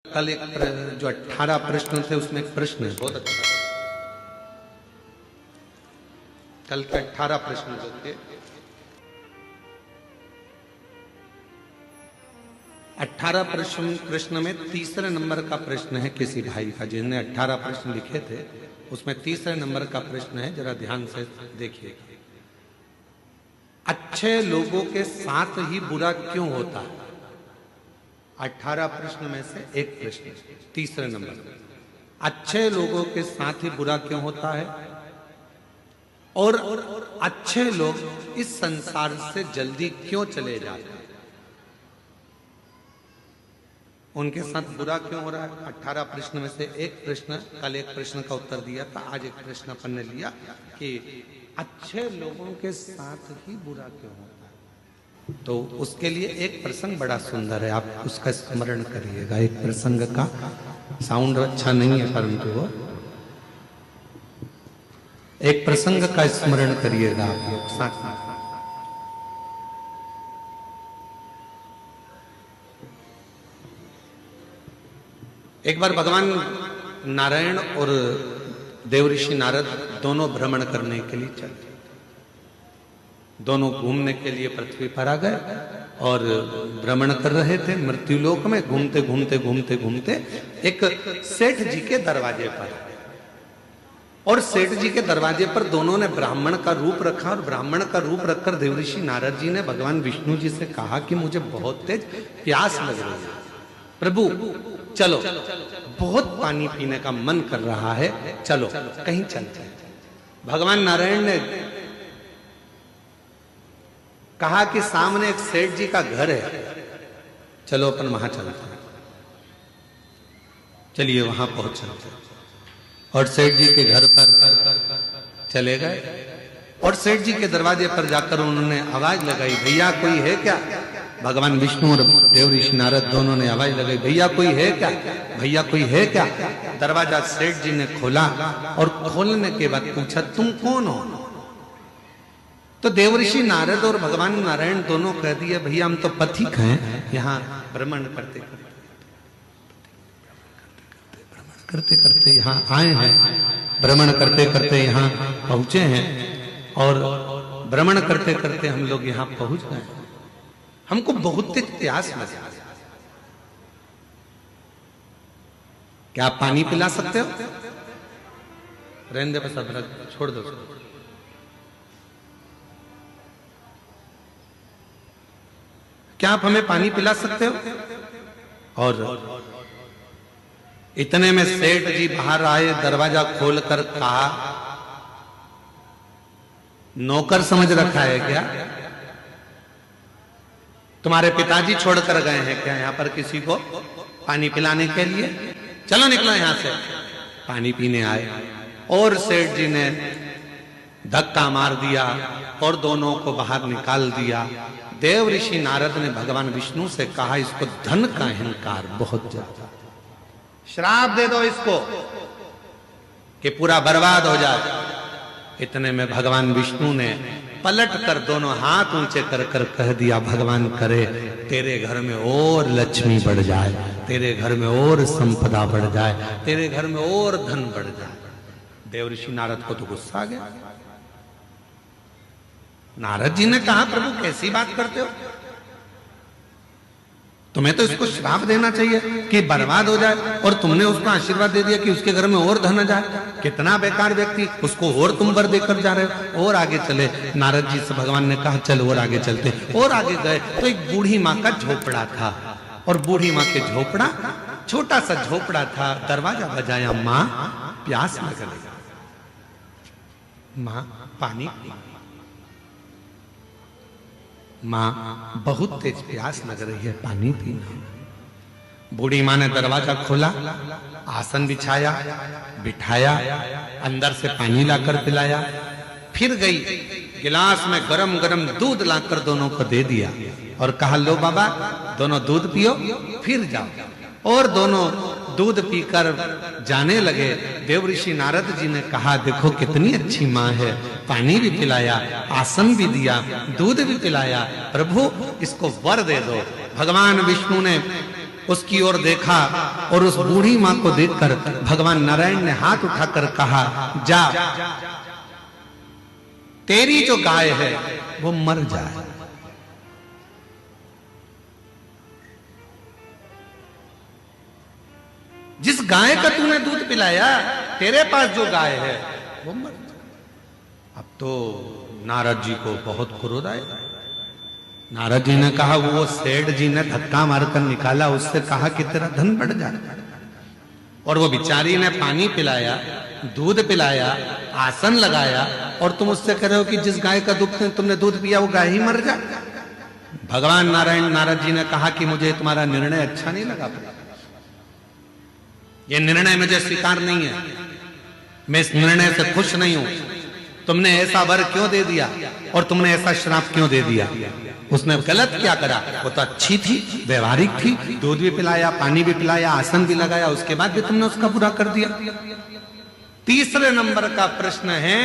कल एक जो 18 प्रश्न थे उसमें एक प्रश्न है बहुत अच्छा। कल के 18 प्रश्न जो थे 18 प्रश्न में तीसरे नंबर का प्रश्न है किसी भाई का, जिन्होंने 18 प्रश्न लिखे थे उसमें तीसरे नंबर का प्रश्न है, जरा ध्यान से देखिएगा। अच्छे लोगों के साथ ही बुरा क्यों होता है? 18 प्रश्न में से एक प्रश्न तीसरे नंबर, अच्छे लोगों के साथ ही बुरा क्यों होता है और अच्छे लोग इस संसार से जल्दी क्यों चले जाते हैं? उनके साथ बुरा क्यों हो रहा है? 18 प्रश्न में से एक प्रश्न, कल एक प्रश्न का उत्तर दिया था, आज एक प्रश्न अपन ने लिया कि अच्छे लोगों के साथ ही बुरा क्यों होता है। तो उसके लिए एक प्रसंग बड़ा सुंदर है, आप उसका स्मरण करिएगा। एक प्रसंग का साउंड अच्छा नहीं है परंतु वो एक प्रसंग का स्मरण करिएगा आप लोग साथ में। एक बार भगवान नारायण और देवऋषि नारद दोनों भ्रमण करने के लिए चले, दोनों घूमने के लिए पृथ्वी पर आ गए और भ्रमण कर रहे थे मृत्युलोक में। घूमते घूमते घूमते घूमते एक सेठ जी के दरवाजे पर, और सेठ जी के दरवाजे पर दोनों ने ब्राह्मण का रूप रखा, और ब्राह्मण का रूप रखकर देवऋषि नारद जी ने भगवान विष्णु जी से कहा कि मुझे बहुत तेज प्यास लग रही है, प्रभु चलो, बहुत पानी पीने का मन कर रहा है, चलो कहीं चलते हैं। भगवान नारायण ने कहा कि सामने एक सेठ जी का घर है, चलो अपन वहां चलते हैं। चलिए वहां पहुंच चलते हैं और सेठ जी के घर पर चले गए और सेठ जी के दरवाजे पर जाकर उन्होंने आवाज लगाई, भैया कोई है क्या? भगवान विष्णु और देवऋषि नारद दोनों ने आवाज लगाई, भैया कोई है क्या, भैया कोई है क्या? दरवाजा सेठ जी ने खोला और खोलने के बाद पूछा तुम कौन हो? तो देवऋषि नारद और भगवान नारायण दोनों कह दिए, भैया हम तो पथिक हैं, यहाँ भ्रमण करते करते यहाँ आए हैं, भ्रमण करते करते यहाँ पहुंचे हैं और भ्रमण करते करते हम लोग यहाँ पहुंच गए, हमको बहुत तेज प्यास लगी, क्या आप पानी पिला सकते हो? रहने दे बस, अदरक छोड़ दो। क्या आप हमें पानी पिला सकते हो? और इतने में सेठ जी बाहर आए, दरवाजा खोलकर कहा, नौकर समझ रखा है क्या? तुम्हारे पिताजी छोड़कर गए हैं क्या यहाँ पर किसी को पानी पिलाने के लिए? चलो निकलो यहाँ से। पानी पीने आए और सेठ जी ने धक्का मार दिया और दोनों को बाहर निकाल दिया। देवऋषि नारद ने भगवान विष्णु से कहा, इसको धन का अहंकार बहुत ज्यादा, श्राप दे दो इसको कि पूरा बर्बाद हो जाए। इतने में भगवान विष्णु ने पलट कर दोनों हाथ ऊंचे कर कर कह दिया, भगवान करे तेरे घर में और लक्ष्मी बढ़ जाए, तेरे घर में और संपदा बढ़ जाए, तेरे घर में और धन बढ़ जाए। देवऋषि नारद को तो गुस्सा आ गया। नारद जी ने कहा, प्रभु कैसी बात करते हो, तुम्हें तो इसको श्राप देना चाहिए कि बर्बाद हो जाए, और तुमने उसका आशीर्वाद दे दिया कि उसके घर में और धन आ जाए। कितना बेकार व्यक्ति, उसको और तुम वर देकर जा रहे हो। और आगे चले, नारद जी से भगवान ने कहा चल और आगे चलते। और आगे गए तो एक बूढ़ी माँ का झोपड़ा था, और बूढ़ी माँ के झोपड़ा, छोटा सा झोपड़ा था। दरवाजा बजाया, माँ प्यास लग रही, माँ पानी, माँ बहुत तेज प्यास लग रही है, पानी पीना। बूढ़ी माँ ने दरवाजा खोला, आसन बिछाया, बिठाया, अंदर से पानी लाकर पिलाया, फिर गई गिलास में गरम गरम दूध लाकर दोनों को दे दिया और कहा, लो बाबा दोनों दूध पियो फिर जाओ। और दोनों दूध पीकर जाने लगे। देवऋषि नारद जी ने कहा, देखो कितनी अच्छी माँ है, पानी भी पिलाया, आसन भी दिया, दूध भी पिलाया, प्रभु इसको वर दे दो। भगवान विष्णु ने उसकी ओर देखा और उस बूढ़ी मां को देखकर भगवान नारायण ने हाथ उठाकर कहा, जा, तेरी जो गाय है वो मर जाए। जिस गाय का तूने दूध पिलाया, तेरे पास जो गाय है वो मर जाए। अब तो नारद जी को बहुत क्रोध आया। नारद जी ने कहा, वो सेठ जी ने धक्का मारकर निकाला, उससे कहा कि तेरा धन बढ़ जाए, और वो बिचारी ने पानी पिलाया, दूध पिलाया, आसन लगाया, और तुम उससे कह रहे हो कि जिस गाय का दूध तुमने दूध पिया वो गाय ही मर जाए। भगवान नारायण नारद जी ने कहा कि मुझे तुम्हारा निर्णय अच्छा नहीं लगा, ये निर्णय मुझे स्वीकार नहीं है, मैं इस निर्णय से खुश नहीं हूं। तुमने ऐसा वर क्यों दे दिया और तुमने ऐसा श्राप क्यों दे दिया? उसने गलत क्या करा? वो तो अच्छी थी, व्यवहारिक थी, दूध भी पिलाया, पानी भी पिलाया, आसन भी लगाया, उसके बाद भी तुमने उसका बुरा कर दिया। तीसरे नंबर का प्रश्न है,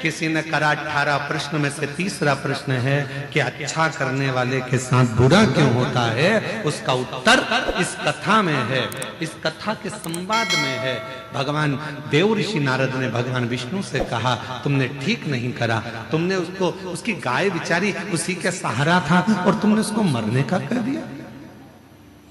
किसी ने करा 18 प्रश्न में से तीसरा प्रश्न है कि अच्छा करने वाले के साथ बुरा क्यों होता है? उसका उत्तर इस कथा में है, इस कथा के संवाद में है। भगवान देव ऋषि नारद ने भगवान विष्णु से कहा, तुमने ठीक नहीं करा, तुमने उसको, उसकी गाय बिचारी उसी के सहारा था और तुमने उसको मरने का कर दिया।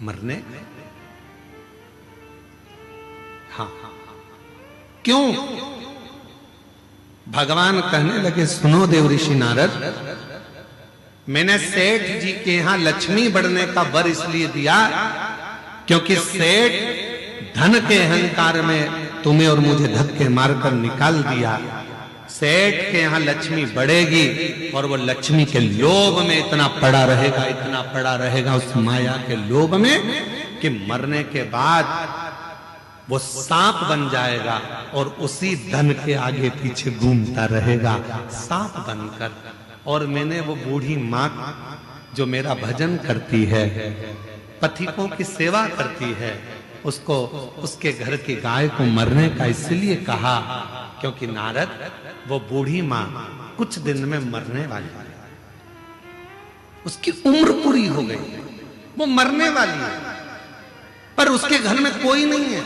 मरने? हाँ, क्यों? भगवान कहने लगे, सुनो देव ऋषि नारद, मैंने सेठ जी के यहां लक्ष्मी बढ़ने का वर इसलिए दिया क्योंकि सेठ धन के अहंकार में तुम्हें और मुझे धक्के मारकर निकाल दिया। सेठ के यहां लक्ष्मी बढ़ेगी और वो लक्ष्मी के लोभ में इतना पड़ा रहेगा, इतना पड़ा रहेगा उस माया के लोभ में, कि मरने के बाद वो सांप बन जाएगा और उसी धन के आगे पीछे घूमता रहेगा सांप बनकर। और मैंने वो बूढ़ी मां जो मेरा भजन करती है, पथिकों की सेवा करती है, उसको, उसके घर की गाय को मरने का इसलिए कहा क्योंकि नारद, वो बूढ़ी मां कुछ दिन में मरने वाली है, उसकी उम्र पूरी हो गई, वो मरने वाली है, पर उसके घर में कोई नहीं है।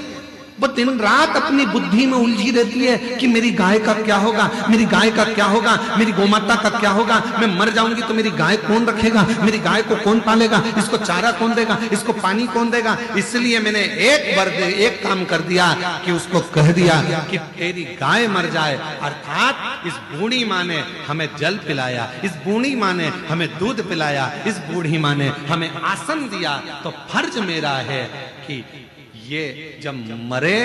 वो दिन रात अपनी बुद्धि में उलझी रहती है कि मेरी गाय का क्या होगा, मेरी गाय का क्या होगा, मेरी गोमाता का क्या होगा, मैं मर जाऊंगी तो मेरी गाय कौन रखेगा, मेरी गाय को कौन पालेगा, इसको चारा कौन देगा, इसको पानी कौन देगा। इसलिए मैंने एक काम कर दिया कि उसको कह दिया कि तेरी गाय मर जाए। अर्थात इस बूढ़ी माँ ने हमें जल पिलाया, इस बूढ़ी माँ ने हमें दूध पिलाया, इस बूढ़ी माँ ने हमें आसन दिया, तो फर्ज मेरा है कि ये जब मरे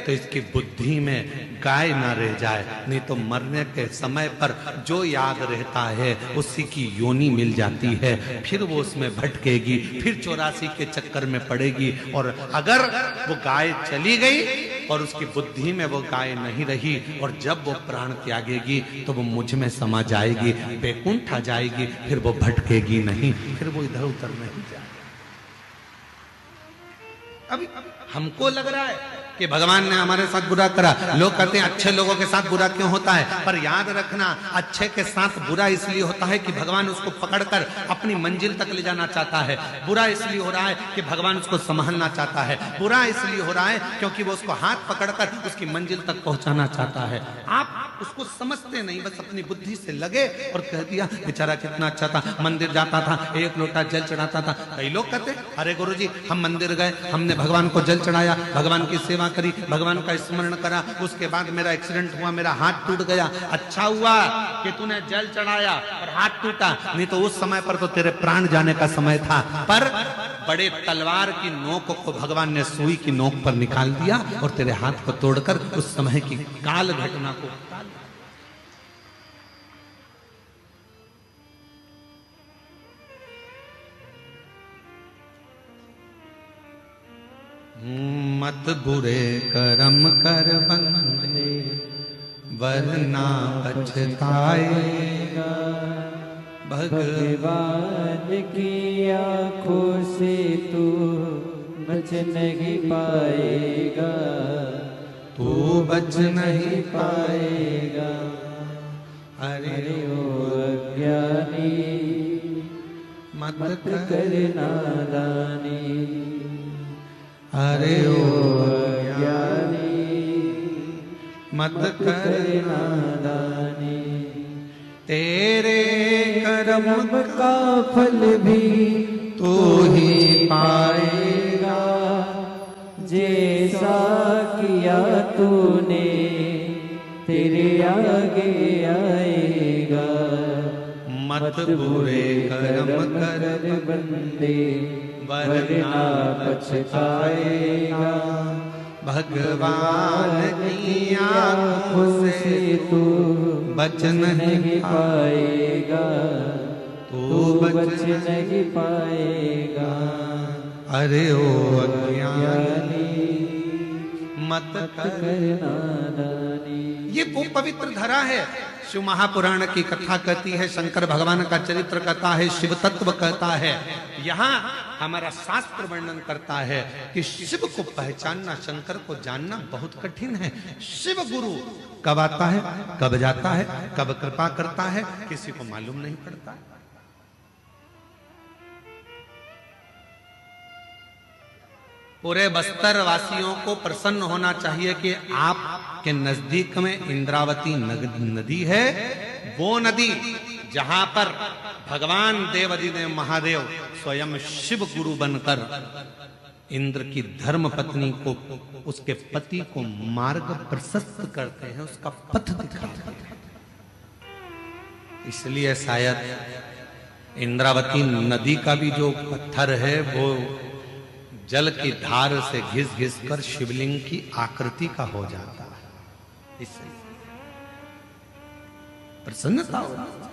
तो इसकी बुद्धि में गाय ना रह जाए, नहीं तो मरने के समय पर जो याद रहता है उसी की योनि मिल जाती है, फिर वो उसमें भटकेगी, फिर 84 के चक्कर में पड़ेगी। और अगर वो गाय चली गई और उसकी बुद्धि में वो गाय नहीं रही और जब वो प्राण त्यागेगी तो वो मुझ में समा जाएगी, बैकुंठ आ जाएगी, फिर वो भटकेगी नहीं, फिर वो इधर उधर नहीं जाएगी। अभी हमको लग रहा है कि भगवान ने हमारे साथ बुरा करा। लोग कहते हैं अच्छे लोगों के साथ बुरा क्यों होता है, पर याद रखना अच्छे के साथ बुरा इसलिए होता है कि भगवान उसको पकड़कर अपनी मंजिल तक ले जाना चाहता है। बुरा इसलिए हो रहा है कि भगवान उसको संभालना चाहता है। बुरा इसलिए हो रहा है क्योंकि वो उसको हाथ पकड़कर उसकी मंजिल तक पहुंचाना चाहता है। आप उसको समझते नहीं, बस अपनी बुद्धि से लगे और कह दिया बेचारा कितना अच्छा था, मंदिर जाता था, एक लोटा जल चढ़ाता था। कई लोग कहते अरे गुरुजी हम मंदिर गए, हमने भगवान को जल चढ़ाया, भगवान की सेवा करी, भगवान का स्मरण करा, उसके बाद मेरा एक्सीडेंट हुआ, मेरा हाथ टूट गया। अच्छा हुआ कि तूने जल चढ़ाया और हाथ टूटा, नहीं तो उस समय पर तो तेरे प्राण जाने का समय था। पर बड़े तलवार की नोक को भगवान ने सुई की नोक पर निकाल दिया और तेरे हाथ को तोड़कर उस समय की काल घटना को मत बुरे कर्म कर बंदे वरना पछताएगा, भगवान की आंखों से तू बच नहीं पाएगा, तू बच नहीं पाएगा। अरे ओ अज्ञानी मत कर नादानी, अरे ओ अज्ञानी मत कर नादानी, तेरे कर्म का फल भी तू ही पाएगा, जैसा किया तूने तेरे आगे आएगा। मत बुरे कर्म कर बंदे वरना पछताएगा। भगवान की आँखों से तू बच नहीं पाएगा, तू बच नहीं पाएगा। अरे ओ अज्ञानी मत कर नादानी। ये वो पवित्र धरा है। शिव महापुराण की कथा कहती है, शंकर भगवान का चरित्र कहता है, शिव तत्व कहता है। यहाँ हमारा शास्त्र वर्णन करता है कि शिव को पहचानना, शंकर को जानना बहुत कठिन है। शिव गुरु कब आता है, कब जाता है, कब कृपा करता है, किसी को मालूम नहीं पड़ता। पूरे बस्तर वासियों को प्रसन्न होना चाहिए कि आपके नजदीक में इंद्रावती नदी है। वो नदी जहां पर भगवान देवाधिदेव महादेव स्वयं शिव गुरु बनकर इंद्र की धर्म पत्नी को, उसके पति को मार्ग प्रशस्त करते हैं, उसका पथ दिखाते हैं। इसलिए शायद इंद्रावती नदी का भी जो पत्थर है वो जल की धार से घिस घिस कर शिवलिंग की आकृति का हो जाता है। इससे प्रसन्नता होती है।